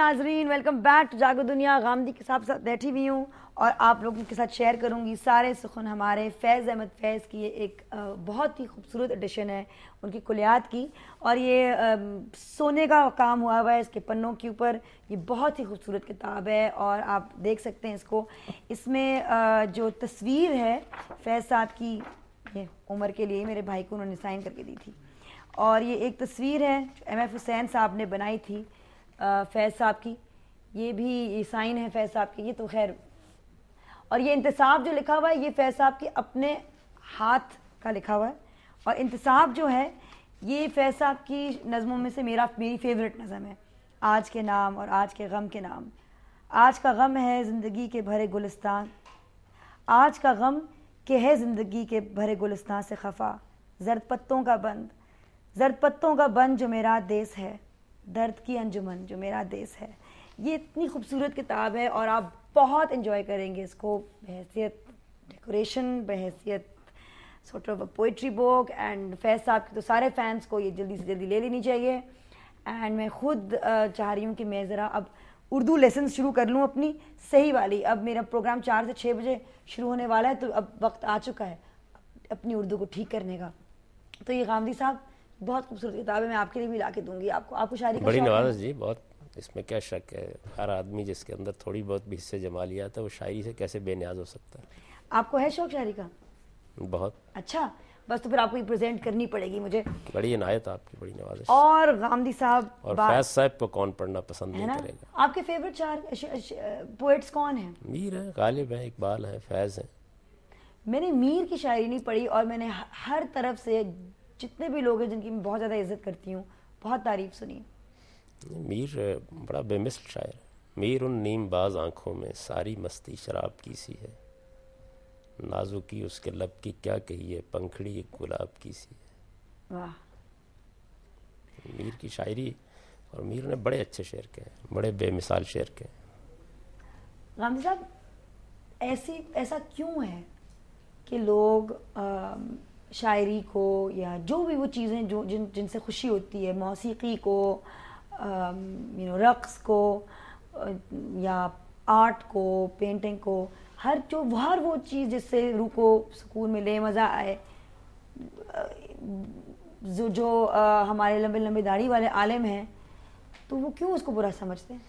ناظرین، welcome back to جاگو دنیا. غامدی کے ساتھ بیٹھی ہوئی ہوں اور آپ لوگوں کے ساتھ شیئر کروں گی سارے سخن ہمارے فیض احمد فیض کی. یہ ایک بہت ہی خوبصورت ایڈیشن ہے ان کی کلیات کی، اور یہ سونے کا کام ہوا ہوا ہے اس کے پنوں کے اوپر. یہ بہت ہی خوبصورت کتاب ہے اور آپ دیکھ سکتے ہیں اس کو. اس میں جو تصویر ہے فیض صاحب کی، یہ عمر کے لیے میرے بھائی کو انہوں نے سائن کر کے دی تھی، اور یہ ایک تصویر ہے جو ایم ایف حسین صاحب نے بنائی تھی فیض صاحب کی. یہ بھی یہ سائن ہے فیض صاحب کی. یہ تو خیر، اور یہ انتصاب جو لکھا ہوا ہے یہ فیض صاحب کے اپنے ہاتھ کا لکھا ہوا ہے. اور انتصاب جو ہے یہ فیض صاحب کی نظموں میں سے میری فیورٹ نظم ہے. آج کے نام اور آج کے غم کے نام. آج کا غم ہے زندگی کے بھرے گلستان، آج کا غم کہ ہے زندگی کے بھرے گلستان سے خفا. زرد پتوں کا بند، زرد پتوں کا بند جو میرا دیس ہے، درد کی انجمن جو میرا دیس ہے. یہ اتنی خوبصورت کتاب ہے اور آپ بہت انجوائے کریں گے اس کو بحیثیت ڈیکوریشن، بحیثیت sort of poetry book. And Faiz صاحب کے تو سارے فینس کو یہ جلدی سے جلدی لے لینی چاہیے. اینڈ میں خود چاہ رہی ہوں کہ میں ذرا اب اردو لیسنس شروع کر لوں اپنی صحیح والی. اب میرا پروگرام 4 سے 6 بجے شروع ہونے والا ہے، تو اب وقت آ چکا ہے اپنی اردو کو ٹھیک کرنے کا. تو یہ غامدی صاحب بہت خوبصورت کتاب ہے، میں آپ کے لیے بھی لا کے دوں گی. آپ کو شاعری کا بڑی شوق ہے؟ نوازش جی، بہت. اس میں کیا شک ہے، ہر آدمی جس کے اندر تھوڑی بہت بھی حصے جمالیات ہے وہ شاعری سے کیسے بے نیاز ہو سکتا ہے. آپ کو ہے شوق شاعری کا؟ بہت. اچھا، بس تو پھر آپ کو یہ پریزنٹ کرنی پڑے گی مجھے. بڑی عنایت آپ کی، بڑی نوازش. اور غامدی صاحب اور فیض صاحب کو کون پڑھنا پسند ہے نہیں نا، کرے گا. آپ کے فیوریٹ پوئٹس کون ہیں؟ میر ہے، غالب ہے، اقبال ہے، فیض ہے. میں نے میر کی شاعری نہیں پڑھی، اور میں نے ہر طرف سے جتنے بھی لوگ ہیں جن کی میں بہت زیادہ عزت کرتی ہوں بہت تعریف سنی. میر بڑا بے مثل شاعر ہے. میر ان نیم باز آنکھوں میں ساری مستی شراب کی سی ہے، نازکی اس کے لب کی کیا کہیے پنکھڑی ایک گلاب کی سی ہے. واہ، میر کی شاعری، اور میر نے بڑے اچھے شعر کہے ہیں، بڑے بے مثال شعر کہے ہیں. غامدی صاحب ایسا کیوں ہے کہ لوگ شاعری کو یا جو بھی وہ چیزیں جو جن سے خوشی ہوتی ہے، موسیقی کو، رقص کو، یا آرٹ کو، پینٹنگ کو، ہر وہ چیز جس سے روح کو سکون ملے، مزہ آئے، جو ہمارے لمبے لمبے داڑھی والے عالم ہیں، تو وہ کیوں اس کو برا سمجھتے ہیں؟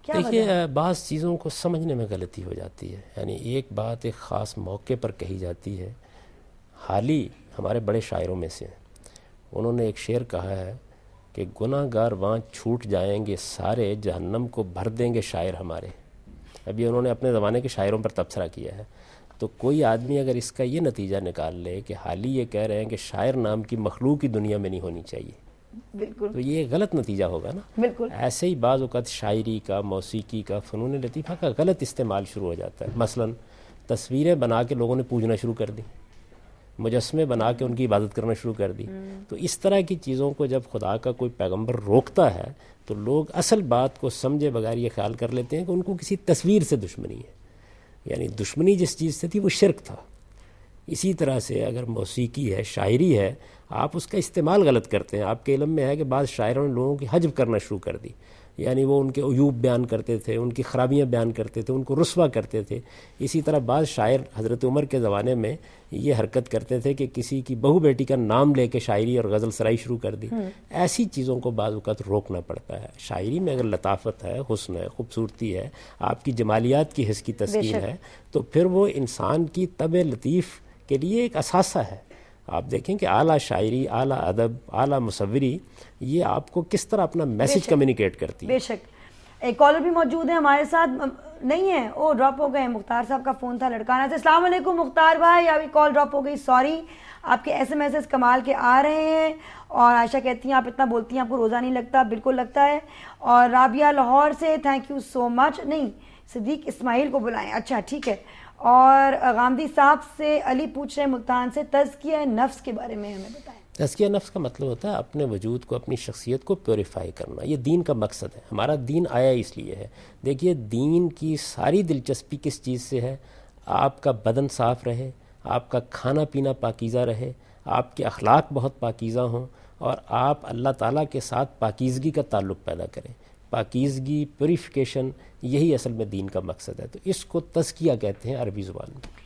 کیا وجہ ہے؟ دیکھیے، بعض چیزوں کو سمجھنے میں غلطی ہو جاتی ہے. یعنی ایک بات ایک خاص موقع پر کہی جاتی ہے. حالی ہمارے بڑے شاعروں میں سے ہیں، انہوں نے ایک شعر کہا ہے کہ گناہ گار وہاں چھوٹ جائیں گے سارے، جہنم کو بھر دیں گے شاعر ہمارے. ابھی انہوں نے اپنے زمانے کے شاعروں پر تبصرہ کیا ہے. تو کوئی آدمی اگر اس کا یہ نتیجہ نکال لے کہ حالی یہ کہہ رہے ہیں کہ شاعر نام کی مخلوق ہی دنیا میں نہیں ہونی چاہیے، بالکل، تو یہ غلط نتیجہ ہوگا نا. بالکل. ایسے ہی بعض اوقات شاعری کا، موسیقی کا، فنون لطیفہ کا غلط استعمال شروع ہو جاتا ہے. مثلا تصویریں بنا کے لوگوں نے پوجنا شروع کر دی، مجسمے بنا کے ان کی عبادت کرنا شروع کر دی. تو اس طرح کی چیزوں کو جب خدا کا کوئی پیغمبر روکتا ہے تو لوگ اصل بات کو سمجھے بغیر یہ خیال کر لیتے ہیں کہ ان کو کسی تصویر سے دشمنی ہے. یعنی دشمنی جس چیز سے تھی وہ شرک تھا. اسی طرح سے اگر موسیقی ہے، شاعری ہے، آپ اس کا استعمال غلط کرتے ہیں. آپ کے علم میں ہے کہ بعض شاعروں نے لوگوں کی حجب کرنا شروع کر دی. یعنی وہ ان کے عیوب بیان کرتے تھے، ان کی خرابیاں بیان کرتے تھے، ان کو رسوا کرتے تھے. اسی طرح بعض شاعر حضرت عمر کے زمانے میں یہ حرکت کرتے تھے کہ کسی کی بہو بیٹی کا نام لے کے شاعری اور غزل سرائی شروع کر دی. ایسی چیزوں کو بعض اوقات روکنا پڑتا ہے. شاعری میں اگر لطافت ہے، حسن ہے، خوبصورتی ہے، آپ کی جمالیات کی حس کی تسکین ہے، تو پھر وہ انسان کی طبع لطیف کے لیے ایک اثاثہ ہے. آپ دیکھیں کہ اعلیٰ شاعری، اعلیٰ ادب، اعلیٰ مصوری یہ آپ کو کس طرح اپنا میسج کمیونیکیٹ کرتی ہے. بے شک. ایک کالر بھی موجود ہے ہمارے ساتھ، نہیں ہے، او ڈراپ ہو گئے. مختار صاحب کا فون تھا لڑکانہ سے. السلام علیکم مختار بھائی، ابھی کال ڈراپ ہو گئی، سوری. آپ کے ایس ایم ایس کمال کے آ رہے ہیں. اور عائشہ کہتی ہیں آپ اتنا بولتی ہیں آپ کو روزہ نہیں لگتا. بالکل لگتا ہے. اور رابعہ لاہور سے تھینک یو سو مچ. نہیں، صدیق اسماعیل کو بلائیں. اچھا ٹھیک ہے. اور غامدی صاحب سے علی پوچھ رہے ہیں ملتان سے، تزکیہ نفس کے بارے میں ہمیں بتائیں. تزکیہ نفس کا مطلب ہوتا ہے اپنے وجود کو، اپنی شخصیت کو پیوریفائی کرنا. یہ دین کا مقصد ہے. ہمارا دین آیا اس لیے ہے. دیکھیے، دین کی ساری دلچسپی کس چیز سے ہے؟ آپ کا بدن صاف رہے، آپ کا کھانا پینا پاکیزہ رہے، آپ کے اخلاق بہت پاکیزہ ہوں، اور آپ اللہ تعالیٰ کے ساتھ پاکیزگی کا تعلق پیدا کریں. پاکیزگی، پیوریفیکیشن، یہی اصل میں دین کا مقصد ہے. تو اس کو تزکیہ کہتے ہیں عربی زبان میں.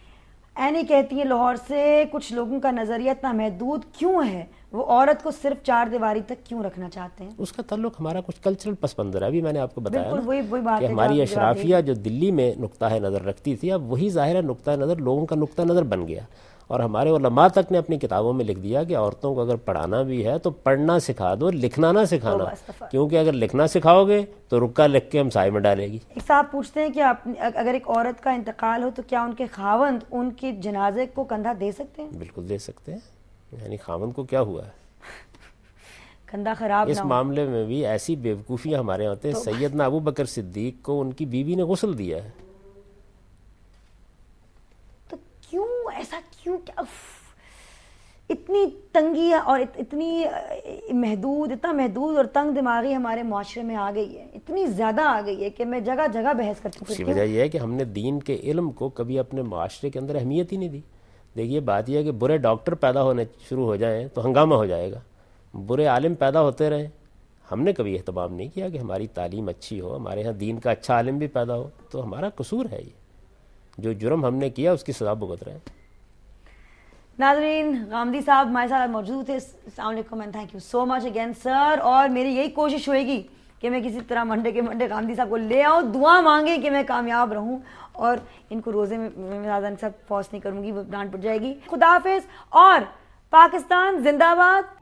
اینی کہتی ہے لاہور سے، کچھ لوگوں کا نظریہ اتنا محدود کیوں ہے، وہ عورت کو صرف 4 دیواری تک کیوں رکھنا چاہتے ہیں؟ اس کا تعلق ہمارا کچھ کلچرل پس منظر ہے. ابھی میں نے آپ کو بتایا بالکل وہی بات کہ ہے ہماری اشرافیہ جو دلی میں نقطہ نظر رکھتی تھی، اب وہی ظاہر نقطہ نظر لوگوں کا نقطہ نظر بن گیا. اور ہمارے علماء تک نے اپنی کتابوں میں لکھ دیا کہ عورتوں کو اگر پڑھانا بھی ہے تو پڑھنا سکھا دو، لکھنا نہ سکھانا، کیونکہ اگر لکھنا سکھاؤ گے تو رکا لکھ کے ہم سائے میں ڈالے گی. ایک صاحب پوچھتے ہیں کہ اگر ایک عورت کا انتقال ہو تو کیا ان کے خاوند ان کے جنازے کو کندھا دے سکتے ہیں؟ بالکل دے سکتے ہیں. یعنی خاوند کو کیا ہوا ہے، کندھا خراب اس نہ ہو. معاملے میں بھی ایسی بیوقوفیاں ہمارے یہاں ہوتے ہیں. سیدنا ابو بکر صدیق کو ان کی بیوی نے غسل دیا ہے. تو کیوں ایسا، کیوں، کیا اتنی تنگی اور اتنی اتنا محدود اور تنگ دماغی ہمارے معاشرے میں آ گئی ہے، اتنی زیادہ آ گئی ہے کہ میں جگہ جگہ بحث کرتی ہوں. اس کی وجہ یہ ہے کہ ہم نے دین کے علم کو کبھی اپنے معاشرے کے اندر اہمیت ہی نہیں دی. دیکھیے بات یہ ہے کہ برے ڈاکٹر پیدا ہونے شروع ہو جائیں تو ہنگامہ ہو جائے گا. برے عالم پیدا ہوتے رہیں، ہم نے کبھی اہتمام نہیں کیا کہ ہماری تعلیم اچھی ہو، ہمارے ہاں دین کا اچھا عالم بھی پیدا ہو. تو ہمارا قصور ہے یہ، جو جرم ہم نے کیا اس کی سزا بھگت رہے ہیں. ناظرین، غامدی صاحب ہمارے ساتھ موجود تھے. السلام علیکم and thank you so much again sir. اور میری یہی کوشش ہوئے گی کہ میں کسی طرح منڈے کے منڈے غامدی صاحب کو لے آؤں، دعا مانگے کہ میں کامیاب رہوں، اور ان کو روزے میں زیادہ ان سب فوس نہیں کروں گی، وہ ڈانٹ پڑ جائے گی. خدا حافظ، اور پاکستان زندہ باد.